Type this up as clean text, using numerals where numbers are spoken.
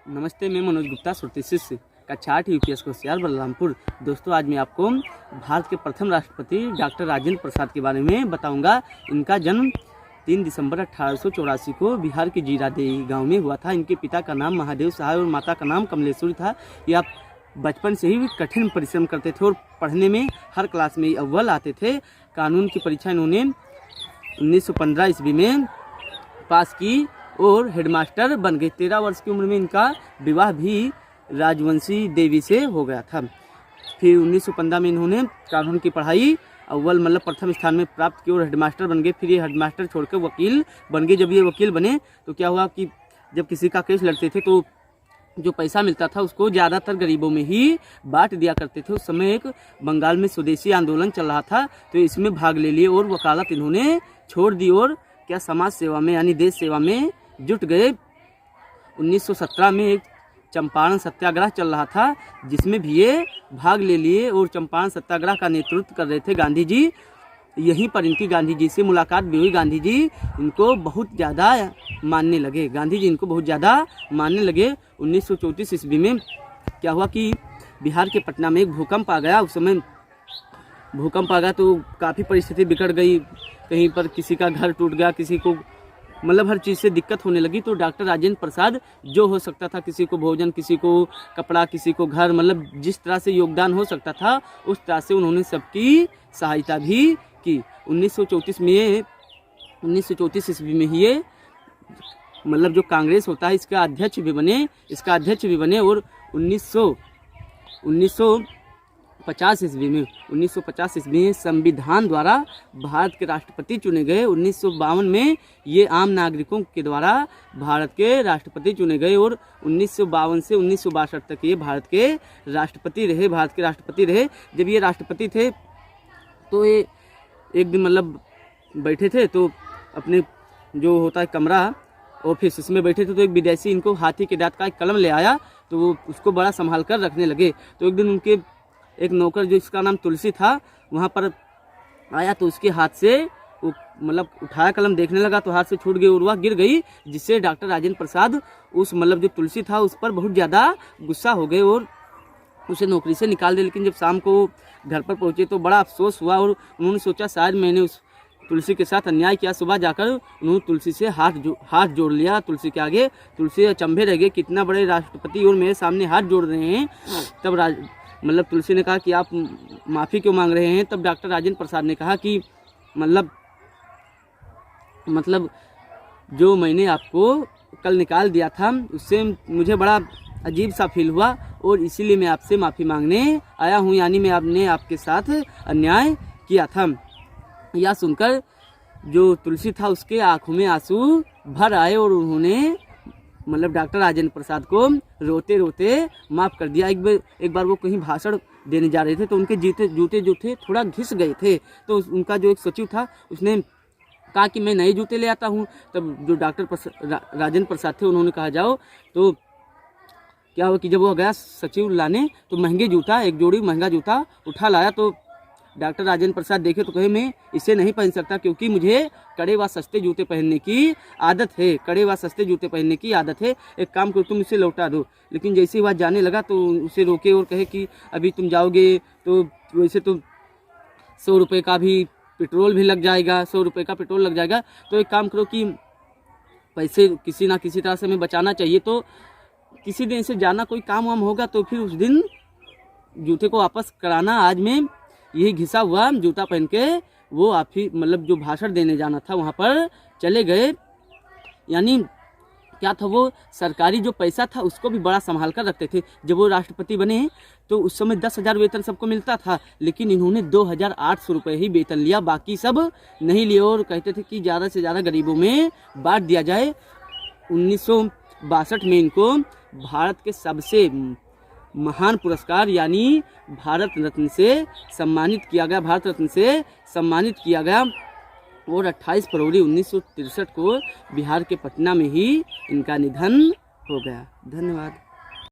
नमस्ते, मैं मनोज गुप्ता, श्रुति शिष्य कक्षा 8 यूपीएस होशियार बलरामपुर। दोस्तों, आज मैं आपको भारत के प्रथम राष्ट्रपति डॉक्टर राजेंद्र प्रसाद के बारे में बताऊंगा। इनका जन्म 3 दिसंबर 1884 को बिहार के जीरादेई गांव में हुआ था। इनके पिता का नाम महादेव सहाय और माता का नाम कमलेश्वरी था। ये आप बचपन से ही कठिन परिश्रम करते थे और पढ़ने में हर क्लास में अव्वल आते थे। कानून की परीक्षा इन्होंने 1915 ईस्वी में पास की और हेडमास्टर बन गए। 13 वर्ष की उम्र में इनका विवाह भी राजवंशी देवी से हो गया था। फिर 1915 में इन्होंने कानून की पढ़ाई अव्वल प्रथम स्थान में प्राप्त की और हेडमास्टर बन गए। फिर ये हेडमास्टर छोड़कर वकील बन गए। जब ये वकील बने तो क्या हुआ कि जब किसी का केस लड़ते थे तो जो पैसा मिलता था उसको ज़्यादातर गरीबों में ही बांट दिया करते थे। उस समय एक बंगाल में स्वदेशी आंदोलन चल रहा था तो इसमें भाग ले लिए और वकालत इन्होंने छोड़ दी और क्या समाज सेवा में यानी देश सेवा में जुट गए। 1917 में एक चंपारण सत्याग्रह चल रहा था जिसमें भी ये भाग ले लिए और चंपारण सत्याग्रह का नेतृत्व कर रहे थे गांधी जी। यहीं पर इनकी गांधी जी से मुलाकात भी हुई। गांधी जी इनको बहुत ज़्यादा मानने लगे। 1934 ईस्वी में क्या हुआ कि बिहार के पटना में एक भूकंप आ गया। उस समय भूकंप आ गया तो काफ़ी परिस्थिति बिगड़ गई। कहीं पर किसी का घर टूट गया, किसी को हर चीज़ से दिक्कत होने लगी। तो डॉक्टर राजेंद्र प्रसाद जो हो सकता था, किसी को भोजन, किसी को कपड़ा, किसी को घर, जिस तरह से योगदान हो सकता था उस तरह से उन्होंने सबकी सहायता भी की। 1934 ईस्वी में ही ये जो कांग्रेस होता है इसका अध्यक्ष भी बने और 1950 ईस्वी में संविधान द्वारा भारत के राष्ट्रपति चुने गए। 1952 में ये आम नागरिकों के द्वारा भारत के राष्ट्रपति चुने गए और 1952 से 1962 तक ये भारत के राष्ट्रपति रहे। जब ये राष्ट्रपति थे तो ये एक दिन बैठे थे तो अपने जो होता है कमरा ऑफिस उसमें बैठे थे तो एक विदेशी इनको हाथी के दांत का एक कलम ले आया तो वो उसको बड़ा संभाल कर रखने लगे। तो एक दिन उनके एक नौकर जो इसका नाम तुलसी था वहाँ पर आया तो उसके हाथ से वो उठाया कलम, देखने लगा तो हाथ से छूट गई और वह गिर गई, जिससे डॉक्टर राजेंद्र प्रसाद उस जो तुलसी था उस पर बहुत ज़्यादा गुस्सा हो गए और उसे नौकरी से निकाल दिया। लेकिन जब शाम को घर पर पहुँचे तो बड़ा अफसोस हुआ और उन्होंने सोचा शायद मैंने उस तुलसी के साथ अन्याय किया। सुबह जाकर उन्होंने तुलसी से हाथ जोड़ लिया। तुलसी के आगे तुलसी अचंभे रह गए, कितना बड़े राष्ट्रपति और मेरे सामने हाथ जोड़ रहे हैं। तब तुलसी ने कहा कि आप माफ़ी क्यों मांग रहे हैं। तब डॉक्टर राजेंद्र प्रसाद ने कहा कि जो मैंने आपको कल निकाल दिया था उससे मुझे बड़ा अजीब सा फील हुआ और इसीलिए मैं आपसे माफ़ी मांगने आया हूँ, यानी मैं आपने आपके साथ अन्याय किया था। यह सुनकर जो तुलसी था उसके आँखों में आंसू भर आए और उन्होंने डॉक्टर राजेंद्र प्रसाद को रोते रोते माफ़ कर दिया। एक बार वो कहीं भाषण देने जा रहे थे तो उनके जूते जो थे थोड़ा घिस गए थे। तो उनका जो एक सचिव था उसने कहा कि मैं नए जूते ले आता हूँ। तब जो डॉक्टर राजेंद्र प्रसाद थे उन्होंने कहा जाओ। तो क्या हुआ कि जब वो गया सचिव लाने तो एक जोड़ी महंगा जूता उठा लाया। तो डॉक्टर राजेंद्र प्रसाद देखे तो कहे मैं इसे नहीं पहन सकता क्योंकि मुझे कड़े व सस्ते जूते पहनने की आदत है। एक काम करो, तुम इसे लौटा दो। लेकिन जैसे ही वह जाने लगा तो उसे रोके और कहे कि अभी तुम जाओगे तो वैसे तो 100 रुपये का भी पेट्रोल भी लग जाएगा, तो एक काम करो कि पैसे किसी ना किसी तरह से हमें बचाना चाहिए। तो किसी दिन से जाना, कोई काम वाम होगा तो फिर उस दिन जूते को वापस कराना। आज मैं यही घिसा हुआ जूता पहन के वो आप ही जो भाषण देने जाना था वहाँ पर चले गए। यानी क्या था, वो सरकारी जो पैसा था उसको भी बड़ा संभाल कर रखते थे। जब वो राष्ट्रपति बने तो उस समय 10,000 वेतन सबको मिलता था, लेकिन इन्होंने 2,800 रुपये ही वेतन लिया, बाकी सब नहीं लिए और कहते थे कि ज़्यादा से ज़्यादा गरीबों में बांट दिया जाए। 1962 में इनको भारत के सबसे महान पुरस्कार यानी भारत रत्न से सम्मानित किया गया और 28 फरवरी 1963 को बिहार के पटना में ही इनका निधन हो गया। धन्यवाद।